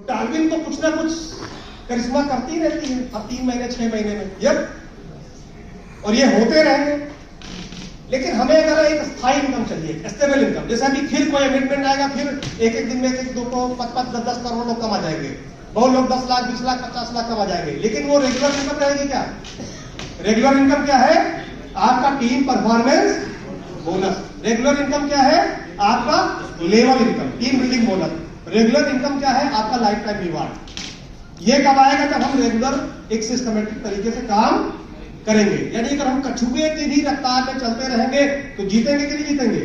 Darwin तो कुछ ना कुछ करिश्मा करती रहती है अब 3 महीने 6 महीने में, यप, और ये होते रहेंगे। लेकिन हमें अगर एक स्थायी इनकम चाहिए, स्टेबल इनकम, जैसे अभी फिर कोई अमेंडमेंट आएगा, फिर एक दिन में 1-2 को 5-5, 10-10 करोड़ लोग कमा जाएंगे, बहुत लोग 10 लाख 20 लाख 50 लाख कमा जाएंगे। लेकिन वो रेगुलर इनकम रहेगी क्या? रेगुलर इनकम क्या है? आपका team performance bonus. Regular income क्या है? आपका level income, team building bonus. Regular income क्या है? आपका लाइफ टाइम रिवार्ड। ये कब आएगा? जब हम रेगुलर एक सिस्टमेटिक तरीके से काम करेंगे। यानी अगर हम कछुए की भी रफ्तार में चलते रहेंगे तो जीतेंगे कि नहीं जीतेंगे?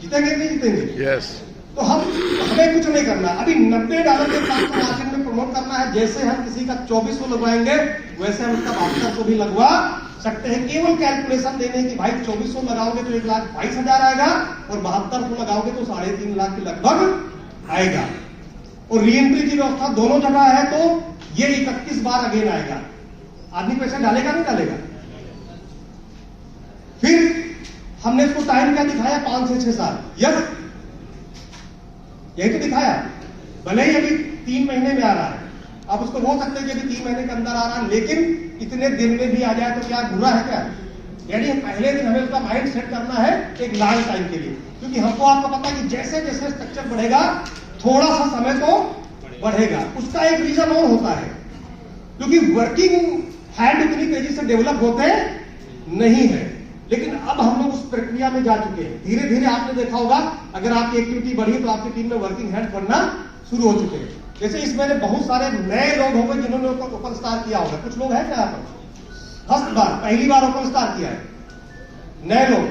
जीतेंगे कि नहीं जीतेंगे? यस। तो हमें कुछ नहीं करना। अभी $90 के साथ मार्केट में प्रमोट करना है। जैसे हम किसी का 2400 लगवाएंगे वैसे हम उसका 7200 भी लगवा सकते हैं। केवल कैलकुलेशन देने की, भाई 2400 लगाओगे तो 1,22,000 आएगा और 7200 लगाओगे तो 3.5 लाख के लगभग आएगा। और री एंट्री की व्यवस्था दोनों जगह है तो ये 31 बार अगेन आएगा। आदमी पैसा डालेगा नहीं डालेगा? फिर हमने इसको टाइम क्या दिखाया? 5 से 6 साल। यस, यही तो दिखाया। भले ही अभी 3 महीने में आ रहा है, आप उसको बोल सकते हैं कि अभी 3 महीने के अंदर आ रहा है, लेकिन इतने दिन में भी आ जाए तो क्या बुरा है क्या? यानी पहले दिन हमें उसका माइंड सेट करना है एक लॉन्ग टाइम के लिए, क्योंकि हमको आपको पता है कि जैसे जैसे स्ट्रक्चर बढ़ेगा थोड़ा सा समय तो बढ़ेगा। उसका एक रीजन और होता है, क्योंकि वर्किंग हैंड इतनी तेजी से डेवलप होते नहीं है। लेकिन अब हम लोग उस प्रक्रिया में जा चुके हैं। धीरे धीरे आपने देखा होगा, अगर आपकी एक्टिविटी बढ़ी तो आपकी टीम में वर्किंग हैंड बनना शुरू हो चुके हैं। जैसे इस महीने बहुत सारे नए लोग होंगे जिन्होंने ओपन स्टार किया होगा। कुछ लोग हैं क्या यहाँ पर? फर्स्ट बार, पहली बार ओपन स्टार किया है नए लोग?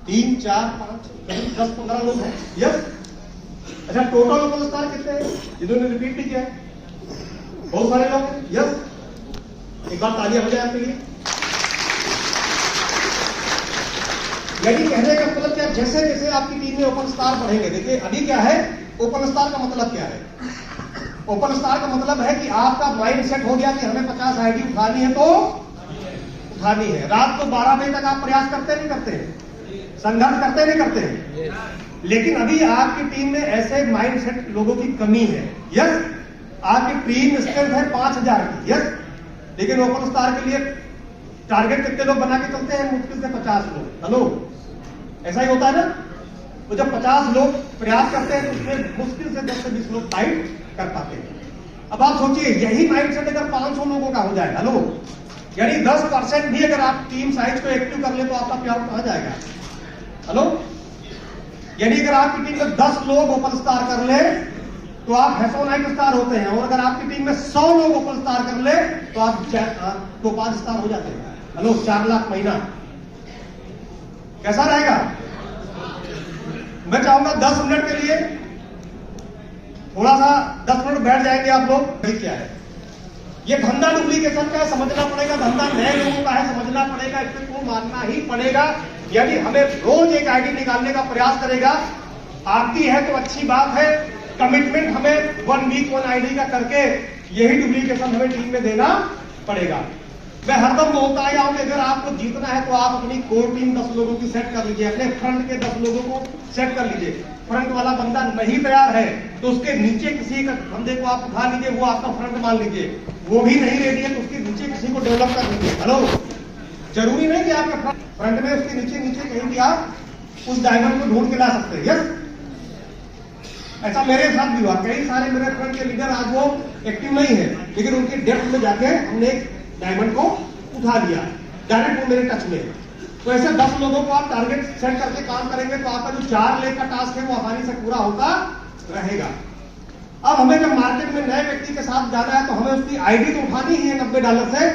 3, 4, 5, 10, 15 लोग हैं। यस। अच्छा, टोटल ओपन स्टार कितने हैं जिन्होंने रिपीट भी किया है? बहुत सारे लोग हैं। यस, एक बार तालियां हो जाए आपके लिए। यानी कहने का मतलब क्या? जैसे जैसे आपकी टीम में ओपन स्टार बढ़ेंगे, देखिए अभी क्या है, ओपन स्टार का मतलब क्या है? ओपन स्टार का मतलब है कि आपका माइंड सेट हो गया कि हमें 50 आईडी उठानी है तो उठानी है। रात को 12 बजे तक आप प्रयास करते नहीं करते? संघर्ष करते नहीं करते? लेकिन अभी आपकी टीम में ऐसे माइंड सेट लोगों की कमी है। यस, आपकी टीम स्ट्रेंथ है 5000 की। यस, लेकिन ओपन स्टार के लिए टारगेट कितने लोग बना के चलते हैं? मुश्किल से 50 लोग। हेलो, ऐसा ही होता है ना? तो जब 50 लोग प्रयास करते हैं तो उसमें मुश्किल से 10 से 20 लोग फाइट कर पाते हैं। अब आप सोचिए, यही माइंडसेट अगर 500 लोगों का हो जाए, हेलो, यानी 10% भी अगर आप टीम साइज को एक्टिव कर ले तो आपका प्यार कहां जाएगा? हेलो, यानी अगर आपकी टीम में 10 लोग ओपन स्टार कर ले तो आप हेसोनाइट स्टार होते हैं, और अगर आपकी टीम में 100 लोग ओपन स्टार कर ले तो आप तो 5 स्टार हो जाते हैं। हेलो, 4 लाख महीना। कैसा रहेगा? मैं चाहूंगा 10 मिनट के लिए थोड़ा सा 10 मिनट बैठ जाएंगे आप लोग। क्या है ये धंधा? डुप्लीकेशन का है, समझना पड़ेगा। धंधा नए लोगों का है, समझना पड़ेगा। इसको मानना ही पड़ेगा। यानी हमें रोज एक आईडी निकालने का प्रयास करेगा। आती है तो अच्छी बात है। कमिटमेंट हमें 1 वीक 1 आईडी का करके यही डुप्लीकेशन हमें टीम में देना पड़ेगा। मैं हरदम बोलता आया हूं कि अगर आपको जीतना है तो आप अपनी कोर टीम 10 लोगों की सेट कर लीजिए, अपने फ्रंट के 10 लोगों को सेट कर लीजिए। फ्रंट वाला बंदा नहीं तैयार है तो उसके नीचे किसी का बंदे को आप उठा लीजिए, वो आपका फ्रंट मान लीजिए। वो भी नहीं रेडी है तो उसके नीचे किसी को डेवलप कर लीजिए। हेलो, जरूरी नहीं कि आपके फ्रंट में उसके नीचे नीचे कहीं भी आप उस डायमंड को ढूंढ के ला सकते हैं। यस, ऐसा मेरे साथ भी हुआ। कई सारे मेरे फ्रंट के लीडर आज वो एक्टिव नहीं है, लेकिन उनकी डेप्थ में जाके हमने एक डायमंड को उठा लिया, डायरेक्ट वो मेरे टच में। तो ऐसे 10 लोगों को आप टारगेट सेट करके काम करेंगे तो आपका जो 4 लेग का टास्क है वो आसानी से पूरा होता रहेगा। अब हमें जब मार्केट में नए व्यक्ति के साथ जाना है तो हमें उसकी आईडी तो उठानी ही है $90 से।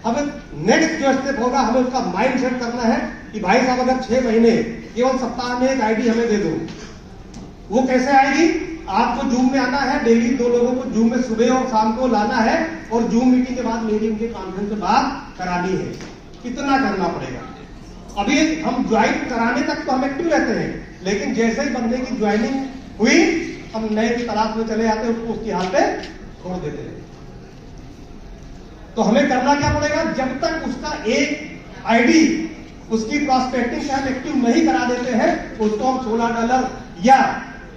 हमें नेक्स्ट जो स्टेप होगा, हमें उसका माइंड सेट करना है कि भाई साहब अगर 6 महीने केवल सप्ताह में एक आईडी हमें दे दो। वो कैसे आएगी? आपको जूम में आना है, डेली 2 लोगों को जूम में सुबह और शाम को लाना है, और जूम मीटिंग के बाद मेरी उनके कॉन्फ्रेंस में बात करानी है। कितना करना पड़ेगा? अभी हम ज्वाइन कराने तक तो हम एक्टिव रहते हैं, लेकिन जैसे ही बंदे की ज्वाइनिंग हुई हम नए की तलाश में चले जाते हैं, उसको उसकी हाल पे छोड़ देते हैं। तो हमें करना क्या पड़ेगा? जब तक उसका एक आईडी उसकी प्रॉस्पेक्टिंग से हम एक्टिव नहीं करा देते हैं, उसको हम $16 या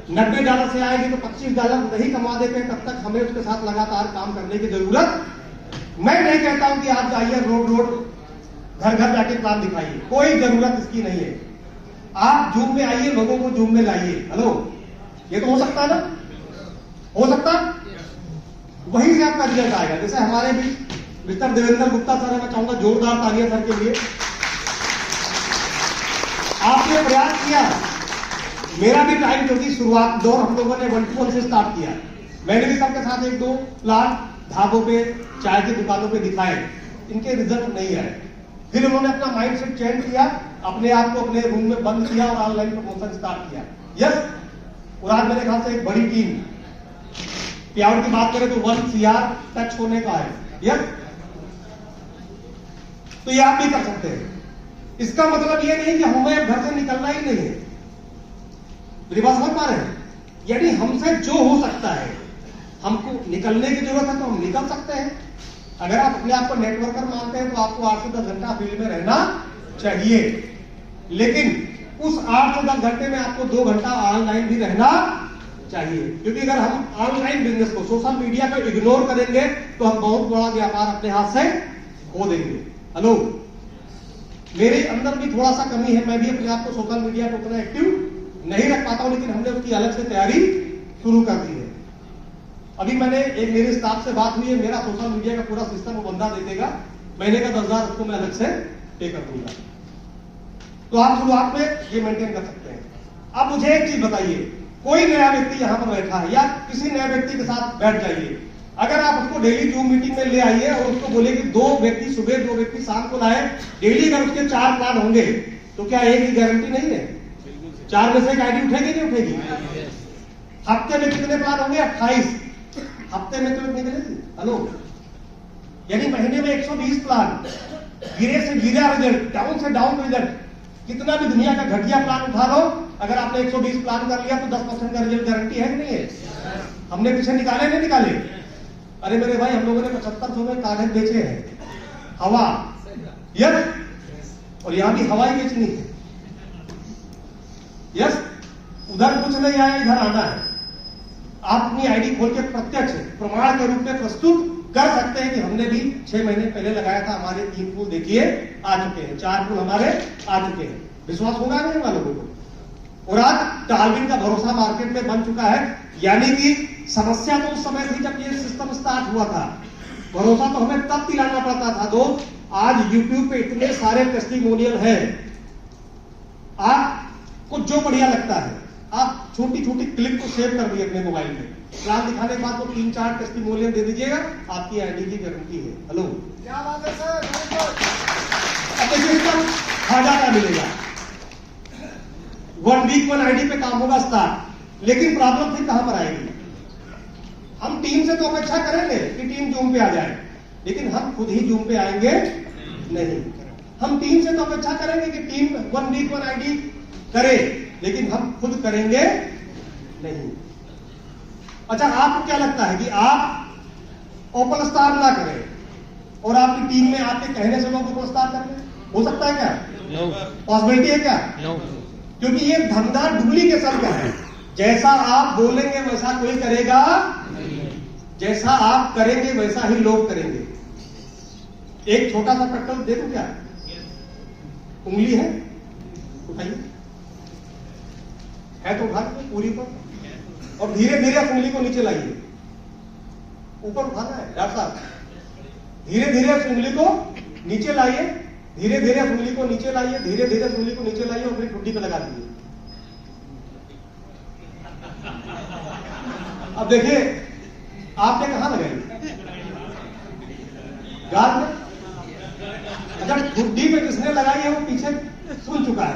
$90 से आएगी तो $25 नहीं कमा देते, तब तक हमें उसके साथ लगातार काम करने की जरूरत। मैं नहीं कहता हूं कि आप जाइए रोड घर घर जाके प्लान दिखाइए, कोई जरूरत इसकी नहीं है। आप जूम में आइए, लोगों को जूम में लाइए। हेलो, ये तो हो सकता है ना? हो सकता है? वहीं से आपका रिजल्ट आएगा। जैसे हमारे भी मिस्टर देवेंद्र गुप्ता सर है, मैं चाहूंगा जोरदार तालियां सर के लिए। आपने प्रयास किया, मेरा भी टाइम, क्योंकि शुरुआत दौर हम लोगों ने 1-to-1 से स्टार्ट किया। मैंने भी सबके साथ 1-2 प्लान ढाबों पे, चाय की दुकानों पे दिखाए, इनके रिजल्ट नहीं आए। फिर उन्होंने अपना माइंडसेट चेंज किया, अपने आप को अपने रूम में बंद किया और ऑनलाइन प्रमोशन स्टार्ट किया। यस, और आज मेरे ख्याल से एक बड़ी टीम, पेआउट की बात करें तो 1 CR टच होने का है। यस, तो ये आप भी कर सकते हैं। इसका मतलब ये नहीं कि हमें घर से निकलना ही नहीं है। मेरी बात समझ पा रहे हैं? यानी हमसे जो हो सकता है, हमको निकलने की जरूरत है तो हम निकल सकते हैं। अगर आप अपने आप को नेटवर्कर मानते हैं तो आपको 8 से 10 घंटा फील्ड में रहना चाहिए, लेकिन उस 8 से 10 घंटे में आपको 2 घंटा ऑनलाइन भी रहना चाहिए। क्योंकि अगर हम ऑनलाइन बिजनेस को, सोशल मीडिया को इग्नोर करेंगे तो हम बहुत बड़ा व्यापार अपने हाथ से खो देंगे। हेलो, मेरे अंदर भी थोड़ा सा कमी है, मैं भी अपने आप को सोशल मीडिया पर उतना एक्टिव नहीं रख पाता हूं, लेकिन हमने उसकी अलग से तैयारी शुरू कर दी है। अभी मैंने एक मेरे स्टाफ से बात हुई है, मेरा सोशल मीडिया का पूरा सिस्टम वो बंदा दे देगा, महीने का 10,000 उसको मैं अलग से पे कर दूंगा। तो आप शुरुआत में ये मेंटेन कर सकते हैं। अब मुझे एक चीज बताइए, कोई नया व्यक्ति यहां पर बैठा है या किसी नए व्यक्ति के साथ बैठ जाइए, अगर आप उसको डेली जूम मीटिंग में ले आइए और उसको बोले कि 2 व्यक्ति सुबह 2 व्यक्ति शाम को लाए, डेली अगर उसके 4 प्लान होंगे तो क्या एक की गारंटी नहीं है? 4 में से एक आईडी उठेगी नहीं उठेगी? हफ्ते में कितने प्लान होंगे? 28। हफ्ते में तो निकलेगी। हेलो, यानी महीने में 120 प्लान, गिरे से गिरा रिजल्ट, डाउन से डाउन रिजल्ट। कितना भी दुनिया का घटिया प्लान उठा लो, अगर आपने 120 प्लान कर लिया तो 10% का रिजल्ट गारंटी है कि नहीं है? हमने पीछे निकाले नहीं निकाले? अरे मेरे भाई, हम लोगों ने 7500 में कागज बेचे हैं, हवा। यस, और यहां भी हवा ही बेचनी है। यस, उधर कुछ नहीं आया, इधर आना है। आप अपनी आईडी खोल के प्रत्यक्ष प्रमाण के रूप में प्रस्तुत कर सकते हैं कि हमने भी 6 महीने पहले लगाया था, हमारे 3 फूल देखिए आ चुके हैं, 4 फूल हमारे आ चुके हैं। विश्वास होगा नहीं होगा लोगों को? और आज टालविन का भरोसा मार्केट में बन चुका है। यानी कि समस्या तो उस समय थी जब ये सिस्टम स्टार्ट हुआ था, भरोसा तो हमें तब दिलाना पड़ता था। तो आज यूट्यूब पे इतने सारे टेस्टिमोनियल है, आपको जो बढ़िया लगता है आप छोटी छोटी क्लिप को सेव कर दिए अपने मोबाइल में, प्लान दिखाने के बाद तो 3-4 टेस्टिमोनियल दे दीजिएगा, आपकी आईडी की गारंटी है। हेलो, क्या बात है सर? अब देखिए इसका फायदा क्या मिलेगा? 1 वीक 1 आईडी पे काम होगा स्टार्ट, लेकिन प्रॉब्लम फिर कहां पर आएगी? हम टीम से तो अपेक्षा करेंगे कि टीम जूम पे आ जाए, लेकिन हम खुद ही जूम पे आएंगे नहीं। हम टीम से तो अपेक्षा करेंगे कि टीम 1 वीक 1 आईडी करे, लेकिन हम खुद करेंगे नहीं। अच्छा, आपको क्या लगता है कि आप ओपन स्टार ना करें और आपकी टीम में आपके कहने से लोग ओपन स्टार कर लें? हो सकता है क्या? पॉसिबिलिटी है क्या? क्योंकि ये धंधा डुप्लीकेशन का है। जैसा आप बोलेंगे वैसा कोई करेगा, जैसा आप करेंगे वैसा ही लोग करेंगे। एक छोटा सा प्रैक्टिस देखो, क्या उंगली है? उठाइए, है तो उठा दो पूरी पर, और धीरे धीरे उंगली को नीचे लाइए। ऊपर उठाना है डॉक्टर साहब, धीरे धीरे उंगली को नीचे लाइए, धीरे धीरे उंगली को नीचे लाइए, धीरे धीरे उंगली को नीचे लाइए और फिर ठुड्डी पे लगा दीजिए। अब देखिए आपने कहां लगाई? गाल में। अच्छा, ठुड्डी पे किसने लगाई है वो पीछे सुन चुका है,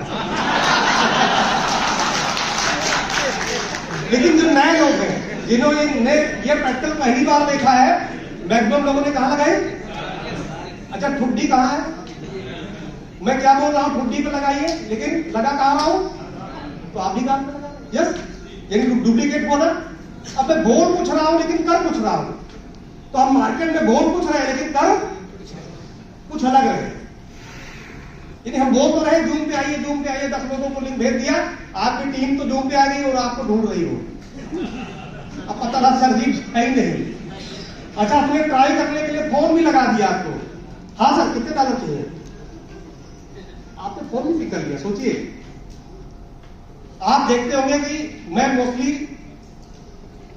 लेकिन जो नए लोग हैं जिन्होंने ये प्रैक्टिकल पहली बार देखा है, मैक्सिमम लोगों ने कहां लगाई? अच्छा, ठुड्डी कहां है? मैं क्या बोल रहा हूं? ठुड्डी पे लगाइए, लेकिन लगा कहां रहा हूं? तो आप भी गाल पे लगा। यस, यानी डुप्लीकेट बोला। अब मैं बोल कुछ रहा हूं लेकिन कर कुछ रहा हूं। तो हम मार्केट में बोल कुछ रहे हैं लेकिन कर कुछ अलग रहे। यानी हम बोल तो रहे जूम पे आइए 10 लोगों को लिंक भेज दिया, आपकी टीम तो जूम पे आ गई और आपको ढूंढ रही हो। अब पता लगा सर जी है ही नहीं। अच्छा, अपने ट्राई करने के लिए फोन भी लगा दिया आपको। हाँ सर कितने डॉलर चाहिए, आपने फोन भी पिक कर लिया। सोचिए, आप देखते होंगे कि मैं मोस्टली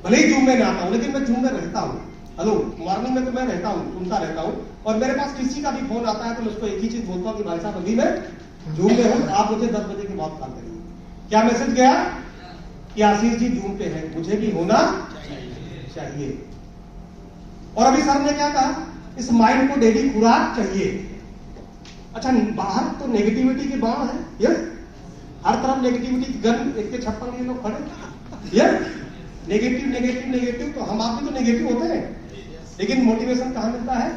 भले ही जूम में ना आता हूं, लेकिन मैं जूम में रहता हूं। हेलो, मॉर्निंग में तो मैं रहता हूं, सुनता रहता हूं, और मेरे पास किसी का भी फोन आता है तो मैं उसको एक ही चीज बोलता हूं कि भाई साहब अभी मैं जूम में हूं, आप मुझे 10 बजे के बाद कॉल करिए। क्या मैसेज गया कि आशीष जी जूम पे है, मुझे भी होना चाहिए। और अभी सर ने क्या कहा, इस माइंड को डेली खुराक चाहिए। अच्छा, बाहर तो नेगेटिविटी के बाण है, यस, हर तरफ नेगेटिविटी की गन, एक के छप्पर लिए लोग खड़े, यस, नेगेटिव नेगेटिव नेगेटिव। तो हम आप भी तो नेगेटिव होते हैं, लेकिन मोटिवेशन कहां मिलता है?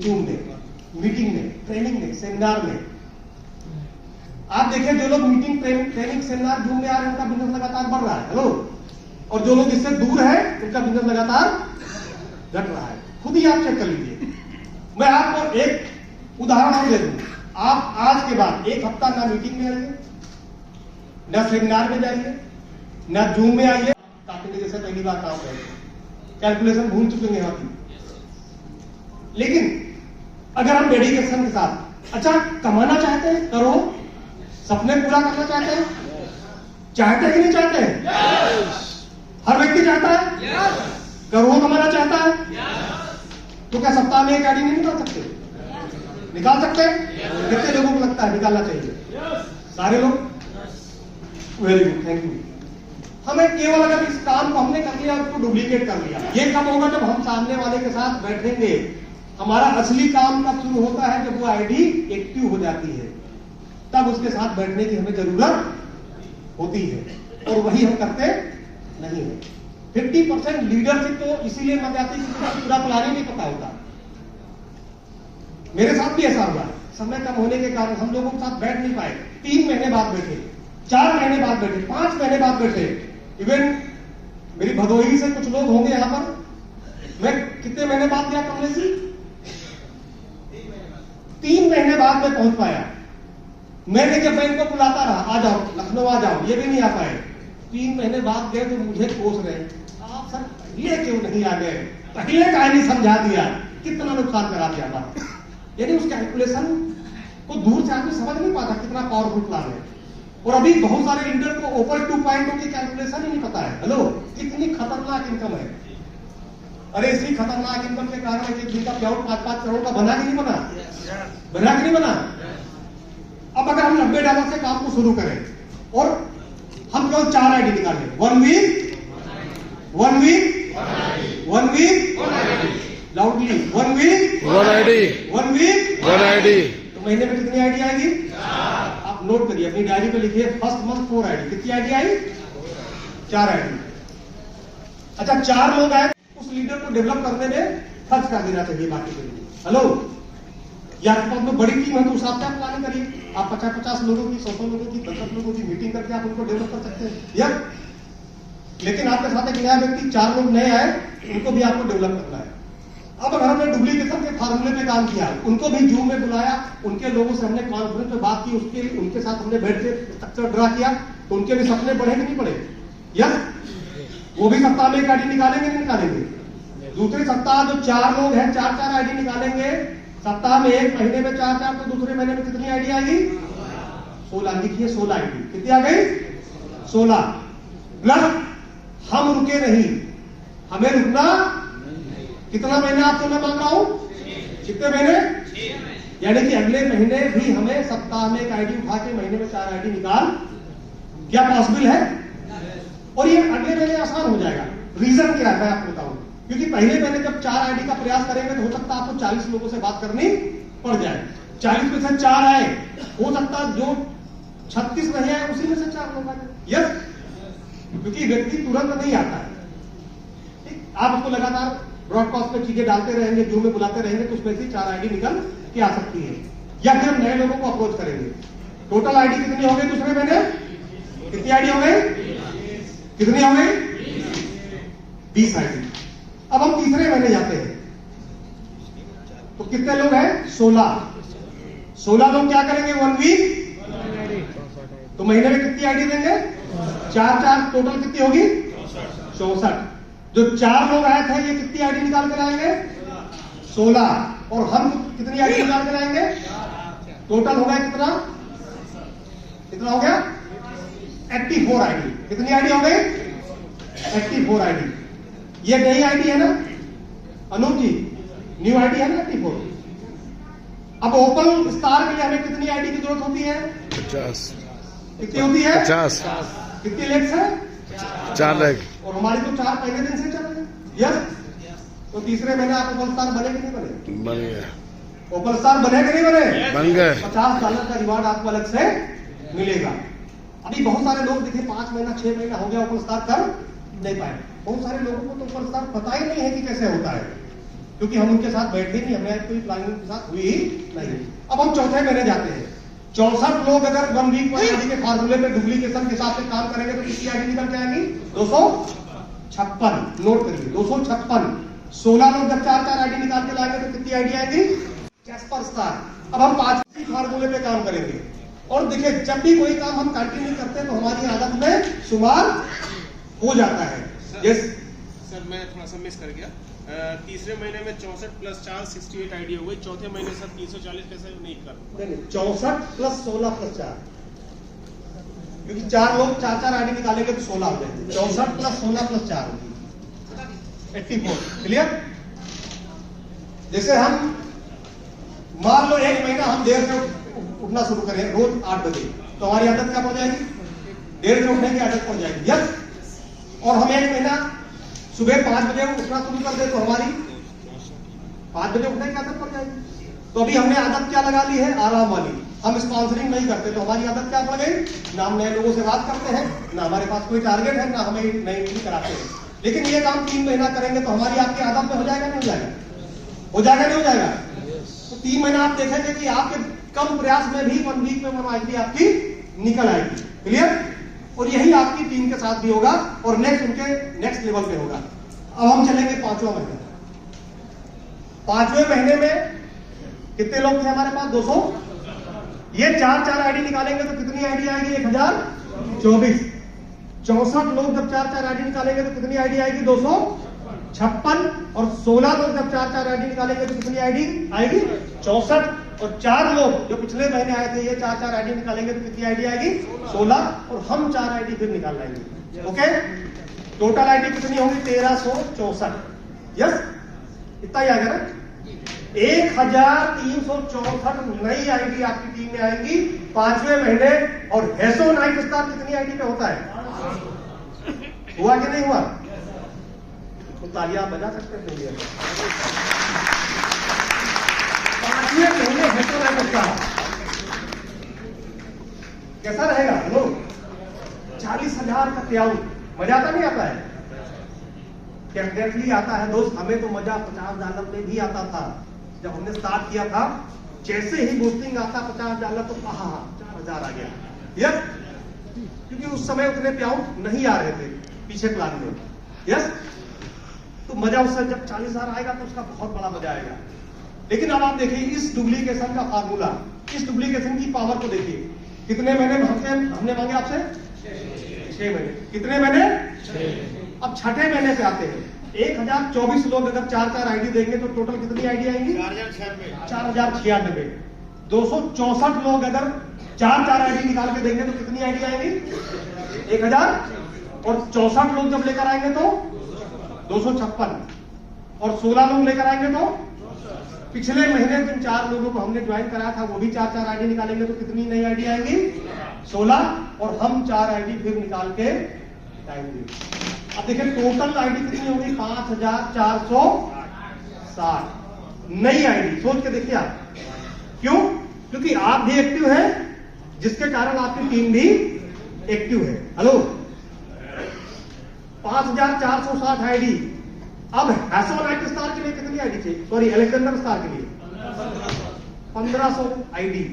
जूम में, मीटिंग में, ट्रेनिंग में, सेमिनार में। आप देखिए, जो लोग मीटिंग ट्रेनिंग सेमिनार जूम में आ रहे हैं, उनका बिजनेस लगातार बढ़ रहा है। हेलो, और जो लोग इससे दूर है उनका बिजनेस लगातार घट रहा है। खुद ही आप चेक कर लीजिए। मैं आपको एक उदाहरण दे दूं। आप आज के बाद एक हफ्ता ना मीटिंग में आइए, ना सेमिनार में जाइए, ना जूम में आइए। काफी जैसे पहली बार काम है, कैलकुलेशन भूल चुके हैं अभी। लेकिन अगर हम डेडिकेशन के साथ, अच्छा कमाना चाहते हैं करो, सपने पूरा करना चाहते हैं, चाहते हैं कि नहीं चाहते हैं? हर व्यक्ति चाहता है, करोड़ कमाना चाहता है, तो क्या सप्ताह में एक गाड़ी नहीं निकाल सकते? निकाल सकते हैं? कितने लोगों को लगता है निकालना चाहिए? सारे लोग? Very good, thank you. हमें केवल अगर इस काम को हमने कर लिया और उसको डुप्लीकेट कर लिया, ये कब होगा? जब हम सामने वाले के साथ बैठेंगे। हमारा असली काम कब शुरू होता है? जब वो आईडी एक्टिव हो जाती है, तब उसके साथ बैठने की हमें जरूरत होती है, और वही हम करते नहीं है। 50% लीडरशिप तो इसीलिए मत जाती क्योंकि पूरा प्लान ही नहीं पता होता। मेरे साथ भी ऐसा हुआ, समय कम होने के कारण हम लोगों के साथ बैठ नहीं पाए। 3 महीने बाद बैठे, 4 महीने बाद बैठे, 5 महीने बाद बैठे। इवन मेरी भदोही से कुछ लोग होंगे यहां पर, मैं कितने महीने बाद गया कमलेश जी? 3 महीने बाद मैं पहुंच पाया। मैंने जब बैंक को बुलाता रहा, आ जाओ लखनऊ आ जाओ, ये भी नहीं आ पाए। 3 महीने बाद गए तो मुझे कोस रहे, आप सर पहले क्यों नहीं आ गए? पहले कहानी समझा दिया, कितना नुकसान करा दिया बात। यानी उस कैलकुलेशन को दूर से आदमी समझ नहीं पाता कितना पावरफुल प्लान है। और अभी बहुत सारे लीडर को ओवर 2.0 की कैलकुलेशन ही नहीं पता है। हेलो, कितनी खतरनाक इनकम है। अरे इसी खतरनाक इनकम के कारण एक दिन का पेआउट 5-5 करोड़ का बना कि नहीं बना? बना कि नहीं बना? अब अगर हम $90 से काम को शुरू करें और हम केवल 4 आईडी निकालें, 1 वीक लाउडली 1 वीक 1 आईडी, तो महीने में कितनी आईडी आएगी? आप नोट करिए, अपनी डायरी पे लिखिए, फर्स्ट मंथ 4 आईडी। कितनी आईडी आई? 4 आईडी। अच्छा, 4 लोग आए, उस लीडर को डेवलप करने में खर्च कर देना चाहिए बाकी के लिए। हेलो, या आपके पास में बड़ी टीम है तो उस हिसाब से आप प्लानिंग करिए। आप 50-50 लोगों की, 100 लोगों की, 10 लोगों की मीटिंग करके आप उनको डेवलप कर सकते हैं, या लेकिन आपके साथ एक नया व्यक्ति, 4 लोग नए आए, उनको भी आपको डेवलप करना है। अब अगर हमने डुप्लीकेशन के फार्मूले पे काम किया, उनको भी जूम में बुलाया, उनके लोगों से हमने कॉन्फ्रेंस में बात की, उनके साथ हमने बैठ के स्ट्रक्चर ड्रा किया, तो उनके भी सपने बढ़े कि नहीं बढ़े? यस, वो भी सप्ताह में एक आईडी निकालेंगे नहीं निकालेंगे? दूसरे सप्ताह जो 4 लोग हैं 4-4 आईडी निकालेंगे, सप्ताह में, एक महीने में 4-4, तो दूसरे महीने में कितनी आईडी आएगी? 16। लिखिए 16 आईडी। कितनी आ गई? 16। प्लस हम रुके नहीं, हमें रुकना कितना महीना आपसे मैं मांग रहा हूं? कितने महीने? यानी कि अगले महीने भी हमें सप्ताह में एक आईडी उठा के महीने में 4 आईडी निकाल, क्या पॉसिबल है? और ये अगले महीने आसान हो जाएगा। रीजन क्या है मैं आपको बताऊं, क्योंकि पहले महीने जब 4 आईडी का प्रयास करेंगे तो हो सकता है आपको 40 लोगों से बात करनी पड़ जाए। 40 में से 4 आए, हो सकता है जो 36 नहीं आए उसी में से 4 लोग आए। यस, क्योंकि व्यक्ति तुरंत नहीं आता है। ठीक, आप उसको लगातार ब्रॉडकास्ट पे चीजें डालते रहेंगे, जूम में बुलाते रहेंगे, तो उसमें से 4 आईडी निकल के आ सकती है। या फिर हम नए लोगों को अप्रोच करेंगे। टोटल आईडी कितनी हो गई दूसरे महीने? कितनी आईडी हो गई? कितनी हो गई? 20 आईडी। अब हम तीसरे महीने जाते हैं, तो कितने लोग हैं? 16। 16 लोग क्या करेंगे 1 वीक, तो महीने में कितनी आईडी देंगे? 4 टोटल कितनी होगी? 64। जो 4 लोग आए थे ये कितनी आईडी निकाल के लाएंगे? 16। और हम कितनी आईडी निकाल के लाएंगे? टोटल हो गया कितना? कितना हो गया? 84 आईडी। कितनी आईडी हो गई? 84 आईडी। ये नई आईडी है ना अनूप जी? न्यू आईडी है ना 84। अब ओपन स्टार के लिए हमें कितनी आईडी की जरूरत होती है? 50। कितनी होती है? 50। कितनी लेट्स है? 4 लाख। और हमारी तो 4 पहले दिन से चल रहे हैं। यस। तो तीसरे महीने आप ओपन स्टार बने कि नहीं बने? बन गया। ओपन स्टार बने कि नहीं बने? बन गए। $50 का रिवार्ड आपको अलग से मिलेगा। अभी बहुत सारे लोग देखे 5 महीना 6 महीना हो गया ओपन स्टार कर नहीं पाए। बहुत सारे लोगों को तो ओपन स्टार पता ही नहीं है कि कैसे होता है, क्योंकि हम उनके साथ बैठे नहीं, हमने कोई प्लानिंग उनके साथ हुई ही नहीं। अब हम चौथे महीने जाते हैं। 64 लोग अगर 1 वीक पर आईडी के फार्मूले पे डुप्लीकेशन के साथ से काम करेंगे तो कितनी आईडी निकल के आएगी? 256। नोट करिए 256। 16 लोग जब 4 आईडी निकाल के लाएंगे तो कितनी आईडी आएगी? Caspar star. अब हम 5वीं फार्मूले पे काम करेंगे। और देखिए जब भी कोई काम हम कंटिन्यू करते हैं तो हमारी आदत में शुमार हो जाता है। यस सर, मैं थोड़ा सा मिस कर गया। तीसरे महीने में 64 + 4 68 आईडी हो गई। चौथे महीने सर 340 कैसे नहीं कर? नहीं 64 + 16 + 4, क्योंकि 4 लोग 4 आईडी निकालेंगे तो 16 हो जाएंगे। 64 + 16 + 4 होगी 84। क्लियर? जैसे हम मान लो 1 महीना हम देर से उठना शुरू करें रोज 8 बजे, तो हमारी आदत क्या पड़ जाएगी? देर से उठने की आदत पड़ जाएगी। यस। और हम 1 महीना सुबह 5 बजे उठना शुरू कर दे तो हमारी 5 बजे उठने की आदत पड़ जाएगी। तो अभी हमने आदत क्या लगा ली है? आराम वाली। हम स्पॉन्सरिंग नहीं करते तो हमारी आदत क्या पड़ गई? ना हम नए लोगों से बात करते हैं, ना हमारे पास कोई टारगेट है, ना हमें नई एंट्री कराते हैं। लेकिन ये काम 3 महीना करेंगे तो हमारी आपकी आदत में हो जाएगा नहीं हो जाएगा? हो जाएगा नहीं हो जाएगा? तो 3 महीना आप देखेंगे कि आपके कम प्रयास में भी 1 वीक में 1 आईडी आपकी निकल आएगी। क्लियर? और यही आपकी टीम के साथ भी होगा और नेक्स्ट उनके नेक्स्ट लेवल पे होगा। अब हम चलेंगे 5वां महीना। 5वें महीने में कितने लोग थे हमारे पास? 200। ये 4 आईडी निकालेंगे तो कितनी आईडी आएगी? 1024। 64 लोग जब 4 आईडी निकालेंगे तो कितनी आईडी आएगी? 256। और 16 लोग जब 4 आईडी निकालेंगे तो कितनी आईडी आएगी? 64। और 4 लोग जो पिछले महीने आए थे ये 4 आईडी निकालेंगे तो कितनी आईडी आएगी? 16। और हम 4 आईडी फिर निकाल लाएंगे। ओके, टोटल आईडी कितनी होगी? 1364। यस, इतना ही आ गया ना? 1364 नई आईडी आपकी टीम में आएंगी 5वें महीने। और हेसो नाइट स्टार कितनी आईडी पे होता है? हुआ कि नहीं हुआ? तो तालियां आप बजा सकते हैं। 5वें महीने हेसो नाइट स्टार कैसा रहेगा? लो 40,000 का प्याऊ। मजा आता नहीं आता है? डेफिनेटली आता है दोस्त। हमें तो मजा $50 में भी आता था जब हमने स्टार्ट किया था। जैसे ही बूस्टिंग आता $50 तो 4,000 आ गया। यस, क्योंकि उस समय उतने प्याऊ नहीं आ रहे थे पीछे प्लान में। यस, तो मजा उससे जब 40,000 आएगा तो उसका बहुत बड़ा मजा आएगा। लेकिन अब आप देखिए इस डुप्लीकेशन का फार्मूला, इस डुप्लीकेशन की पावर को देखिए। कितने महीने हमने मांगे आपसे? 6 महीने। कितने महीने? 6। अब छठे महीने पे आते हैं। 1024 लोग अगर 4 आईडी देंगे तो टोटल कितनी आईडी आएंगी? 4096। 264 लोग अगर 4 आईडी निकाल के देंगे तो कितनी आईडी आएंगी? 1000। और 64 लोग जब लेकर आएंगे तो 256। और 16 लोग लेकर आएंगे तो पिछले महीने जिन 4 लोगों को हमने ज्वाइन कराया था वो भी 4 आईडी निकालेंगे तो कितनी नई आईडी आएंगी? 16। और हम 4 आईडी फिर निकाल के आएंगे। अब देखिए टोटल आईडी कितनी होगी? 5460 नई आईडी। सोच के देखिए आप। क्यों? क्योंकि आप भी एक्टिव हैं, जिसके कारण आपकी टीम भी एक्टिव है। Hello, 5460 ID. अब हेसो नाइट स्टार के लिए कितनी आईडी चाहिए? सॉरी, अलेक्जेंडर स्टार के लिए 1500 आईडी।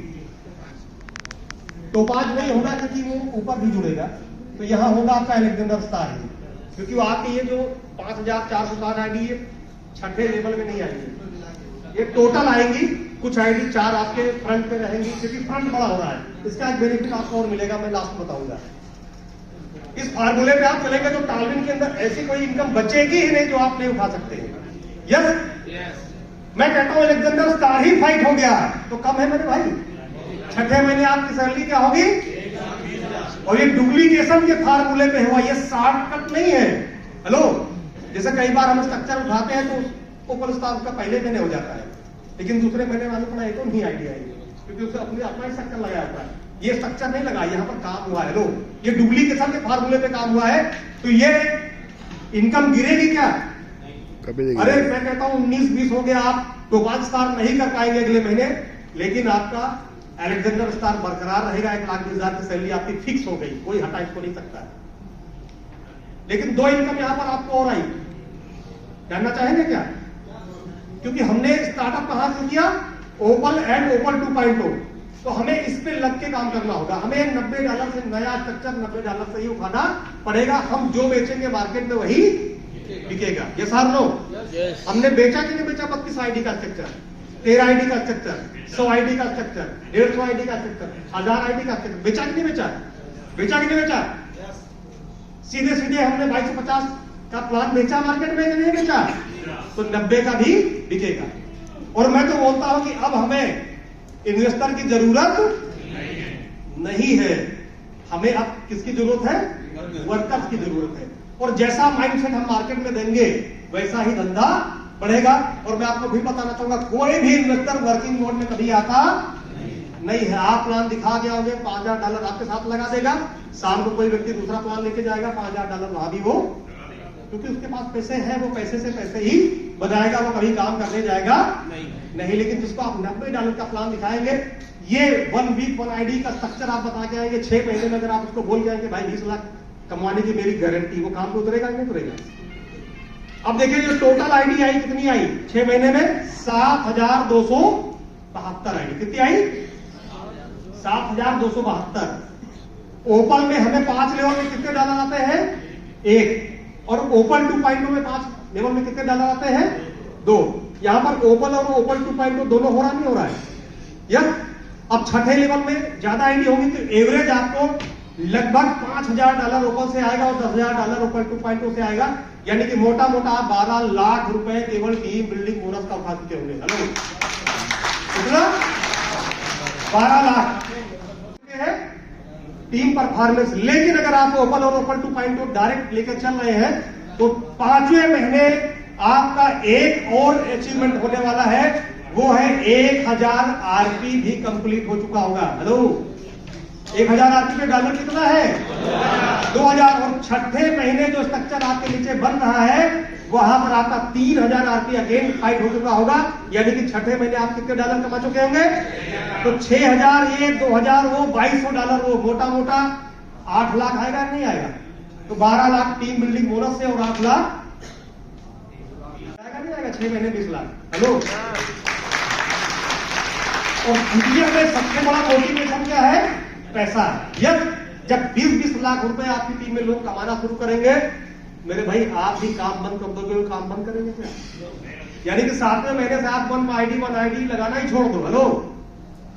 टोपाज नहीं होगा क्योंकि वो ऊपर भी जुड़ेगा, तो यहां होगा आपका अलेक्जेंडर स्टार ही, क्योंकि वो आपकी ये जो 5460 आईडी है छठे लेवल में नहीं आएगी, ये टोटल आएंगी कुछ आईडी 4 आपके फ्रंट पे रहेंगी क्योंकि फ्रंट बड़ा हो रहा है। इसका एक बेनिफिट आपको और मिलेगा, मैं लास्ट में बताऊंगा। इस फार्मूले पे आप चलेंगे तो टालविन के अंदर ऐसी कोई इनकम बचेगी ही नहीं जो आप नहीं उठा सकते हैं। यस, मैं कहता हूं अलेक्जेंडर स्टार ही फाइट हो गया तो कम है मेरे भाई। छठे महीने आपकी सैलरी क्या होगी? और ये डुप्लीकेशन के फार्मूले पे हुआ, ये शॉर्टकट नहीं है। हेलो, जैसे कई बार हम स्ट्रक्चर उठाते हैं तो ऊपर स्टार का पहले महीने हो जाता है, लेकिन दूसरे महीने वाले अपना एक नहीं आइडिया है क्योंकि उसने अपना स्ट्रक्चर लगाया होता है। ये स्ट्रक्चर नहीं लगा, यहाँ पर काम हुआ है। लो, ये डुप्लीकेशन के फार्मूले पे काम हुआ है तो ये इनकम गिरेगी क्या? अरे मैं कहता हूं 19-20 हो गया, आप टोपाज स्टार नहीं कर पाएंगे अगले महीने, लेकिन आपका अलेक्जेंडर स्टार बरकरार रहेगा। 1,20,000 की सैलरी आपकी फिक्स हो गई, कोई हटा इसको नहीं सकता। लेकिन 2 इनकम यहां पर आपको और आई, जानना चाहेंगे क्या? क्योंकि हमने स्टार्टअप कहां से किया? ओपल एंड ओपल 2.0, तो हमें इस पे लग के काम करना होगा। हमें $90 से नया स्ट्रक्चर $90 से ही उठाना पड़ेगा। हम जो बेचेंगे मार्केट में वही बिकेगा। यस और नो? हमने बेचा कि नहीं बेचा? 32 आईडी का स्ट्रक्चर, 13 आईडी का स्ट्रक्चर, 100 आईडी का स्ट्रक्चर, 150 आईडी का स्ट्रक्चर, 1000 आईडी का स्ट्रक्चर, बेचा कि नहीं बेचा? बेचा कि नहीं बेचा? सीधे सीधे हमने 2250 का प्लान बेचा मार्केट में कि नहीं बेचा? तो 90 का भी बिकेगा। और मैं तो बोलता हूं कि अब हमें इन्वेस्टर की जरूरत नहीं है, हमें अब किसकी जरूरत है? वर्कर्स की जरूरत है। और जैसा माइंडसेट हम मार्केट में देंगे वैसा ही धंधा बढ़ेगा। और मैं आपको भी बताना चाहूंगा, कोई भी इन्वेस्टर वर्किंग मोड में कभी आता नहीं है। आप प्लान दिखा के आओगे, $5,000 आपके साथ लगा देगा, शाम को कोई व्यक्ति दूसरा प्लान लेके जाएगा, $5,000 वहां भी वो, क्योंकि उसके पास पैसे हैं, वो पैसे से पैसे ही बनाएगा, वो कभी काम करने जाएगा नहीं। लेकिन जिसको आप $90 का प्लान दिखाएंगे, ये 1 वीक 1 आईडी का स्ट्रक्चर आप बता के आएंगे, 6 महीने में अगर आप उसको बोल के आएंगे भाई 20 लाख कमाने की मेरी गारंटी, वो काम तो उतरेगा नहीं उतरेगा। अब देखिए जो टोटल आईडी आई कितनी आई 6 महीने में? 7,272 आईडी। कितनी आई? 7,272। ओपल में हमें 5 लेवल में कितने डॉलर आते हैं? 1। और ओपल 2.0 में 5 लेवल में कितने डॉलर आते हैं? 2। यहां पर ओपल और ओपल 2.0 दोनों हो रहा नहीं हो रहा है? यस। अब छठे लेवल में ज्यादा आईडी होगी तो एवरेज आपको लगभग $5,000 ओपल से आएगा और $10,000 ओपल 2.0 से आएगा। यानी कि मोटा मोटा आप 12 लाख रुपए केवल टीम बिल्डिंग बोनस का उठा चुके होंगे। हेलो, कितना? 12 लाख है टीम परफॉर्मेंस। लेकिन अगर आप ओपल और ओपल 2.0 डायरेक्ट लेकर चल रहे हैं तो 5वें महीने आपका एक और अचीवमेंट होने वाला है, वो है 1000 आरपी भी कंप्लीट हो चुका होगा। हेलो, 1000 आरपी पे डॉलर कितना है? 2000। और छठे महीने जो स्ट्रक्चर आपके नीचे बन रहा है वहां पर आपका 3000 आरपी अगेन फाइट हो चुका होगा। यानी कि छठे महीने आप कितने डॉलर कमा चुके होंगे? तो 6000 ये 2000 वो $2200 वो मोटा मोटा 8 लाख आएगा नहीं आएगा? तो 12 लाख टीम बिल्डिंग बोनस से और 8 लाख आएगा नहीं आएगा? 6 महीने 20 लाख। हेलो, और दुनिया में सबसे बड़ा मोटिवेशन क्या है? पैसा। यस, जब 20-20 लाख रुपए आपकी टीम में लोग कमाना शुरू करेंगे, मेरे भाई आप भी काम बंद कर दोगे? काम बंद करेंगे क्या? यानी कि 7वें महीने से आप 1 आईडी लगाना ही छोड़ दो। हेलो,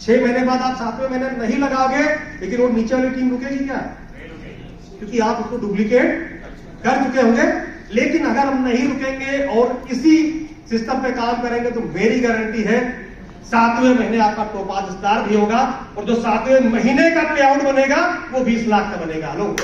6 महीने बाद आप 7वें महीने नहीं लगाओगे, लेकिन वो नीचे वाली टीम रुकेगी क्या? क्योंकि आप उसको डुप्लीकेट कर चुके होंगे। लेकिन अगर हम नहीं रुकेंगे और इसी सिस्टम पे काम करेंगे तो मेरी गारंटी है 7वें महीने आपका टोपाज स्टार भी होगा और जो 7वें महीने का पे आउट बनेगा वो 20 लाख का बनेगा। लो,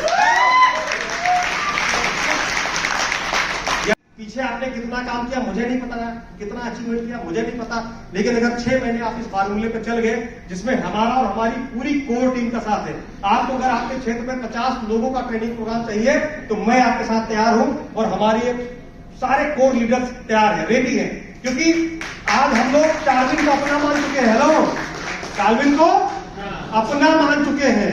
पीछे आपने कितना काम किया मुझे नहीं पता, कितना अचीवमेंट किया मुझे नहीं पता, लेकिन अगर 6 महीने आप इस फार्मूले पे चल गए जिसमें हमारा और हमारी पूरी कोर टीम का साथ है। आपको अगर आपके क्षेत्र में 50 लोगों का ट्रेनिंग प्रोग्राम चाहिए तो मैं आपके साथ तैयार हूं और हमारे सारे कोर लीडर्स तैयार है, रेडी है। क्योंकि आज हम लोग टालविन को अपना मान चुके हैं। हेलो, टालविन को अपना मान चुके हैं।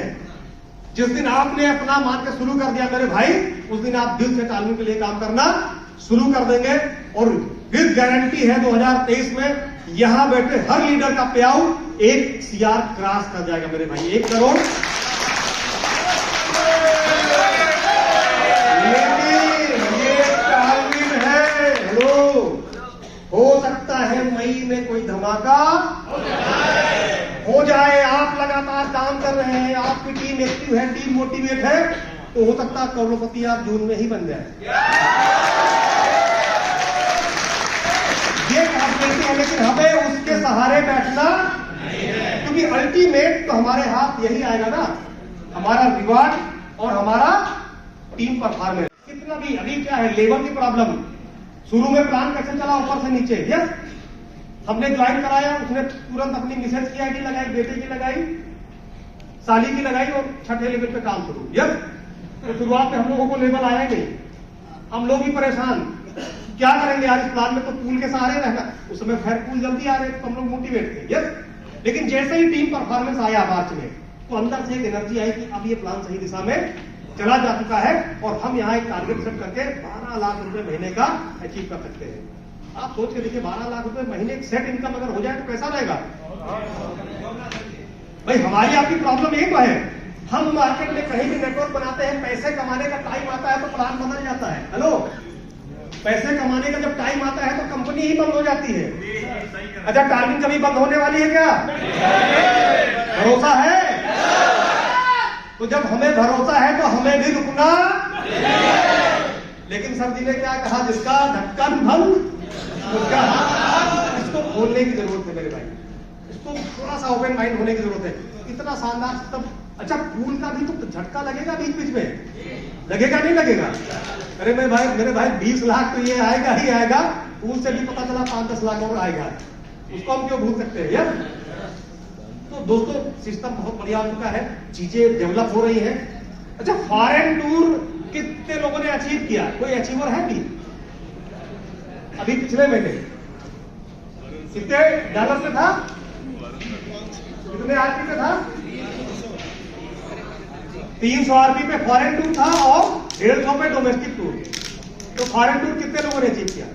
जिस दिन आपने अपना मान के शुरू कर दिया मेरे भाई, उस दिन आप दिल से टालविन के लिए काम करना शुरू कर देंगे और विद गारंटी है 2023 में यहां बैठे हर लीडर का पे आउट 1 CR क्रॉस कर जाएगा मेरे भाई, 1 करोड़। हो सकता है मई में कोई धमाका चल रहे हैं, आपकी टीम एक्टिव है, टीम मोटिवेट है, तो हो सकता है करोड़पति आप जून में ही बन जाए। ये पॉसिबिलिटी है, लेकिन हमें उसके सहारे बैठना क्योंकि अल्टीमेट तो हमारे हाथ यही आएगा ना, हमारा रिवार्ड और हमारा टीम परफॉर्मेंस। कितना भी अभी क्या है, लेबर की प्रॉब्लम, शुरू में प्लान कैसे चला ऊपर से नीचे, यस हमने ज्वाइन कराया, उसने तुरंत अपनी मिसेज की आईडी लगाई, बेटे की लगाई, साली की लगाई और छठे लेवल पे काम शुरू, यस। तो शुरुआत में हम लोगों को लेवल आया नहीं, हम लोग भी परेशान, क्या करेंगे यार इस प्लान में, तो पूल के सहारे रहना, उस समय खैर पूल जल्दी आ रहे तो हम लोग मोटिवेट थे, यस। लेकिन जैसे ही टीम परफॉर्मेंस आया मार्च में, तो अंदर से एक एनर्जी आई कि अब ये प्लान सही दिशा में चला जा चुका है और हम यहाँ एक टारगेट सेट करके 12 लाख रुपए महीने का अचीव कर सकते हैं। आप सोच के देखिए, 12 लाख रुपए महीने सेट इनकम अगर हो जाए तो कैसा रहेगा भाई। हमारी आपकी प्रॉब्लम एक है, हम मार्केट में कहीं भी नेटवर्क बनाते हैं, पैसे कमाने का टाइम आता है तो प्लान बदल जाता है। हेलो, पैसे कमाने का जब टाइम आता है तो कंपनी ही बंद हो जाती है। अच्छा, टारगेट कभी बंद होने वाली है क्या? भरोसा है? तो जब हमें भरोसा है तो हमें भी रुकना। लेकिन सर जी ने क्या कहा, जिसका ढक्कन बंद उसका, इसको खोलने की जरूरत है मेरे भाई, इसको थोड़ा सा ओपन माइंड होने की जरूरत है। इतना शानदार सिस्टम। अच्छा, फूल का भी तो झटका लगेगा बीच बीच में, लगेगा नहीं लगेगा? अरे मेरे भाई 20 लाख तो ये आएगा ही आएगा, फूल से भी पता चला 5-10 लाख और आएगा, उसको हम क्यों भूल सकते हैं यार। तो दोस्तों, सिस्टम बहुत बढ़िया हो चुका है, चीजें डेवलप हो रही है। अच्छा, फॉरेन टूर कितने लोगों ने अचीव किया? कोई अचीवर है भी? अभी पिछले महीने कितने डॉलर में था, कितने आरपी पे था? 300 आरपी पे फॉरेन टूर था और 150 पे डोमेस्टिक टूर। तो फॉरेन टूर कितने लोगों ने अचीव किया?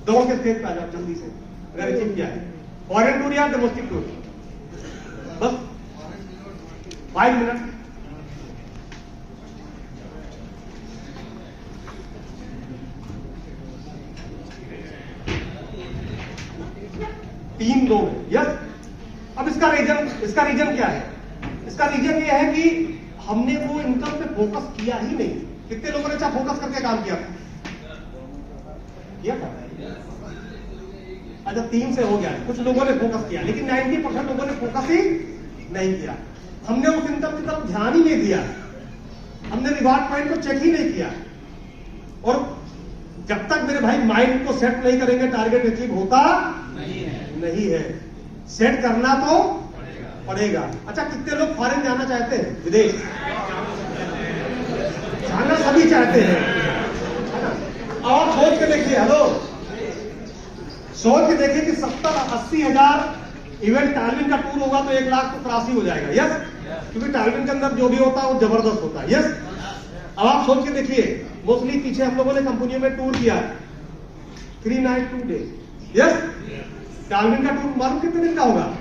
दौड़ के स्टेज पे आ जाओ जल्दी से, अगर अचीव किया है फॉरेन टूर या डोमेस्टिक टूर, बस 5 मिनट। तीन लोग, यस। अब इसका रीजन क्या है? इसका रीजन ये है कि हमने वो इनकम पे फोकस किया ही नहीं। कितने लोगों ने अच्छा फोकस करके काम किया था? अच्छा, 3 से हो गया, कुछ लोगों ने फोकस किया, लेकिन 90% लोगों ने फोकस ही नहीं किया। हमने उस इनकम की तरफ ध्यान ही नहीं दिया, हमने रिवार्ड पॉइंट को चेक ही नहीं किया। और जब तक मेरे भाई माइंड को सेट नहीं करेंगे, टारगेट अचीव होता नहीं है। सेट करना तो पड़ेगा। अच्छा, कितने लोग फॉरेन जाना चाहते हैं, विदेश जाना सभी चाहते हैं, है ना? और सोच के देखिए, हेलो, सोच के देखिए कि 70-80 हजार इवेंट टार्विन का टूर होगा तो 1 लाख तो क्रॉस ही हो जाएगा, यस। क्योंकि टार्विन के अंदर जो भी होता है वो जबरदस्त होता है, यस। अब आप सोच के देखिए, मोस्टली पीछे हम लोगों ने कंपनियों में टूर किया 3 नाइट 2 डे, यस। टार्विन का टूर मालूम कितने दिन का होगा?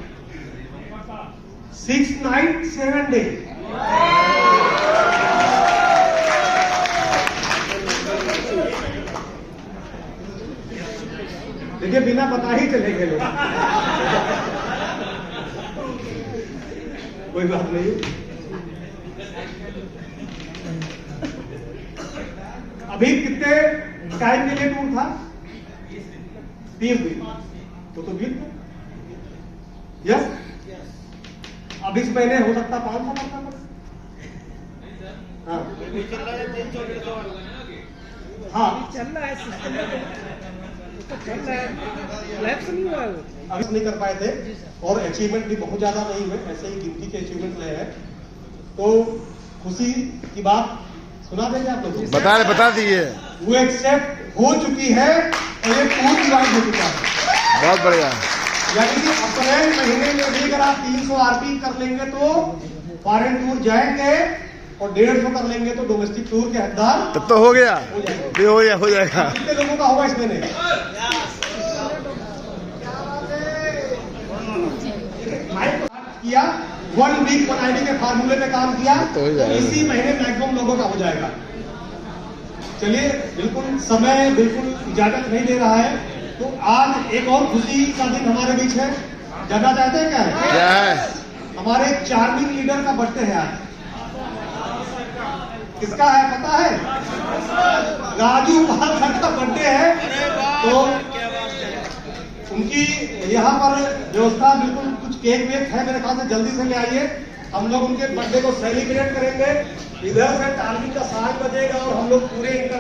6 नाइट 7 डे। देखिए, बिना पता ही चले गए लोग। कोई बात नहीं। अभी कितने टाइम के लिए टूर था? 30 दिन। तो बीत गए, यस। अब इस महीने हो सकता 500 करना पड़े। हाँ, हाँ, चल रहा है सिस्टम, चल रहा है, लैप्स नहीं हुआ है। अभी नहीं कर पाए थे और अचीवमेंट भी बहुत ज्यादा नहीं हुए, ऐसे ही गिनती के अचीवमेंट रहे हैं। तो खुशी की बात सुना देंगे आप लोग? बता दिए। वो एक्सेप्ट हो चुकी है और ये पूरी ज्वाइन हो चुका है। बहुत बढ़िया। यानी कि अप्रैल महीने में भी अगर आप 300 आरपी कर लेंगे तो फॉरेन टूर जाएंगे और 150 कर लेंगे तो डोमेस्टिक टूर के हकदार तब तो हो गया, हो जाएगा। कितने लोगों का होगा इस महीने? किया 1 वीक 1 आईडी के फार्मूले पे काम किया तो इसी महीने मैक्सिमम लोगों का हो जाएगा। चलिए, बिल्कुल समय बिल्कुल इजाजत नहीं दे रहा है, तो आज एक और खुशी का दिन हमारे बीच है। जानना चाहते हैं क्या है? हमारे चार्मिंग लीडर का बर्थडे है आज। किसका है पता है? राजू पालकर का बर्थडे है। तो उनकी यहाँ पर व्यवस्था बिल्कुल कुछ केक वेक है मेरे ख्याल से, जल्दी से ले आइए। हम लोग उनके बर्थडे को सेलिब्रेट करेंगे। इधर से टार्मिंग का 7 बजेगा और हम लोग पूरे इनका